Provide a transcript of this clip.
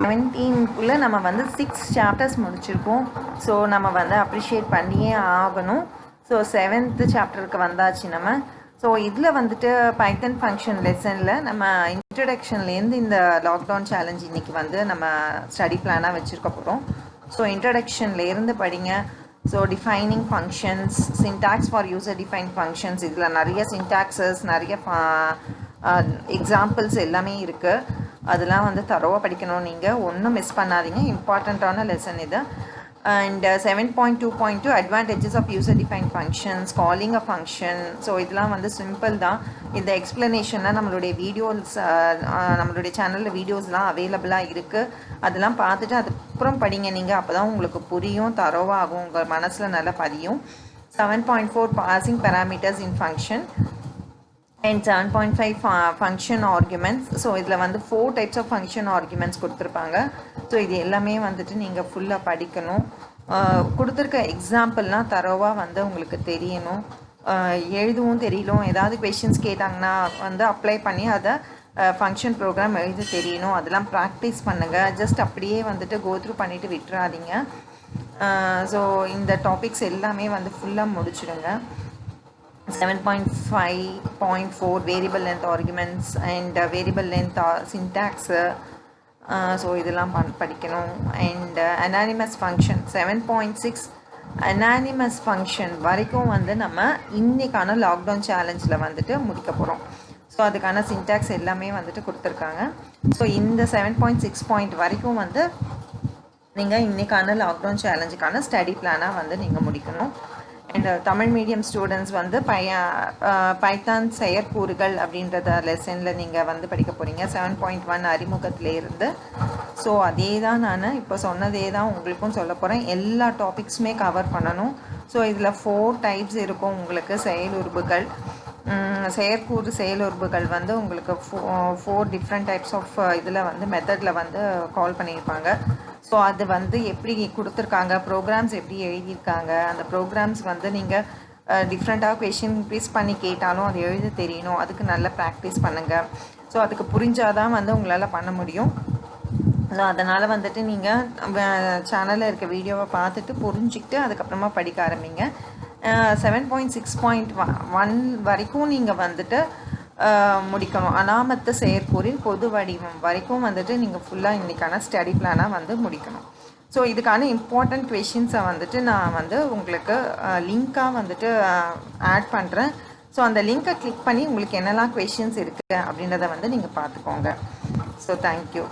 17க்குள்ளே நம்ம வந்து 6 சாப்டர்ஸ் முடிச்சிருக்கோம். ஸோ நம்ம வந்து அப்ரிஷியேட் பண்ணியே ஆகணும். ஸோ 7th சாப்டருக்கு வந்தாச்சு நம்ம. ஸோ இதில் வந்துட்டு பைத்தன் ஃபங்க்ஷன் லெசனில் நம்ம இன்ட்ரடக்ஷன்லேருந்து இந்த லாக்டவுன் சேலஞ்ச் இன்றைக்கி வந்து நம்ம ஸ்டடி பிளானாக வச்சுருக்க போகிறோம். ஸோ இன்ட்ரடக்ஷன்லேருந்து படிங்க. So defining functions, syntax for user define functions, இதில் நிறைய சின்டாக்ஸஸ், நிறைய எக்ஸாம்பிள்ஸ் எல்லாமே இருக்குது. அதெல்லாம் வந்து தரோவாக படிக்கணும். நீங்கள் ஒன்றும் மிஸ் பண்ணாதீங்க. இம்பார்ட்டண்ட்டான லெசன் இது. And 7.2.2 advantages of user define functions, calling a function. So இதெல்லாம் வந்து சிம்பிள் தான். இந்த எக்ஸ்ப்ளனேஷன்லாம் நம்மளுடைய வீடியோஸ், நம்மளுடைய சேனலில் வீடியோஸ்லாம் அவைலபிளாக இருக்குது. அதெல்லாம் பார்த்துட்டு அதுக்கப்புறம் படிங்க நீங்கள். அப்போ தான் உங்களுக்கு புரியும், தரோவாகும், உங்கள் மனசில் நல்லா பதியும். 7.4 passing parameters in function and 7.5 function arguments. So இதில் வந்து 4 types of function arguments கொடுத்துருப்பாங்க. ஸோ இது எல்லாமே வந்துட்டு நீங்கள் ஃபுல்லாக படிக்கணும். கொடுத்துருக்க எக்ஸாம்பிள்லாம் தரோவாக வந்து உங்களுக்கு தெரியணும், எழுதவும் தெரியணும். ஏதாவது கொஷின்ஸ் கேட்டாங்கன்னா வந்து அப்ளை பண்ணி அதை ஃபங்க்ஷன் ப்ரோக்ராம் எழுத தெரியணும். அதெல்லாம் ப்ராக்டிஸ் பண்ணுங்கள். ஜஸ்ட் அப்படியே வந்துட்டு கோத்ரூ பண்ணிவிட்டு விட்டுறாதீங்க. ஸோ இந்த டாபிக்ஸ் எல்லாமே வந்து ஃபுல்லாக முடிச்சிடுங்க. 7.5.4 variable length arguments and variable length syntax. So இதெல்லாம் படிக்கணும். And anonymous function 7.6 anonymous function வரைக்கும் வந்து நம்ம இன்றைக்கான லாக்டவுன் சேலஞ்சில் வந்துட்டு முடிக்க போகிறோம். ஸோ அதுக்கான சின்டாக்ஸ் எல்லாமே வந்துட்டு கொடுத்துருக்காங்க. ஸோ இந்த 7.6 வரைக்கும் வந்து நீங்கள் இன்றைக்கான லாக்டவுன் சேலஞ்சுக்கான ஸ்டடி பிளானாக வந்து நீங்கள் முடிக்கணும். அண்ட் தமிழ் மீடியம் ஸ்டூடெண்ட்ஸ் வந்து பைத்தான் செயற்கூறுகள் அப்படின்றத லெசனில் நீங்கள் வந்து படிக்க போகிறீங்க. 7.1 அறிமுகத்திலேருந்து. ஸோ அதே தான் நான் இப்போ சொன்னதே தான் உங்களுக்கும் சொல்ல போகிறேன். எல்லா டாபிக்ஸுமே கவர் பண்ணணும். ஸோ இதில் 4 டைப்ஸ் இருக்கும் உங்களுக்கு. செயலுறுப்புகள், செயற்கூறு செயலுறுப்புகள் வந்து உங்களுக்கு 4 டிஃப்ரெண்ட் டைப்ஸ் ஆஃப் இதில் வந்து மெத்தடில் வந்து கால் பண்ணியிருப்பாங்க. ஸோ அது வந்து எப்படி கொடுத்துருக்காங்க, ப்ரோக்ராம்ஸ் எப்படி எழுதியிருக்காங்க, அந்த ப்ரோக்ராம்ஸ் வந்து நீங்கள் டிஃப்ரெண்ட்டாக கொஷின் ப்ளீஸ் பண்ணி கேட்டாலும் அது எழுத தெரியணும். அதுக்கு நல்ல ப்ராக்டிஸ் பண்ணுங்கள். ஸோ அதுக்கு புரிஞ்சாதான் வந்து உங்களால் பண்ண முடியும். ஸோ அதனால் வந்துட்டு நீங்கள் சேனலில் இருக்க வீடியோவை பார்த்துட்டு புரிஞ்சுக்கிட்டு அதுக்கப்புறமா படிக்க ஆரம்பிங்க. 7.6.1 வரைக்கும் நீங்கள் வந்துட்டு முடிக்கணும். அனாமத்து செயற்கூறின் பொது வடிவம் வரைக்கும் வந்துட்டு நீங்கள் ஃபுல்லாக இன்றைக்கான ஸ்டடி பிளானாக வந்து முடிக்கணும். ஸோ இதுக்கான இம்பார்ட்டண்ட் கொஷின்ஸை வந்துட்டு நான் வந்து உங்களுக்கு லிங்க்காக வந்துட்டு ஆட் பண்ணுறேன். ஸோ அந்த லிங்க்கை கிளிக் பண்ணி உங்களுக்கு என்னெல்லாம் கொஷின்ஸ் இருக்குது அப்படின்றத வந்து நீங்கள் பார்த்துக்கோங்க. So thank you.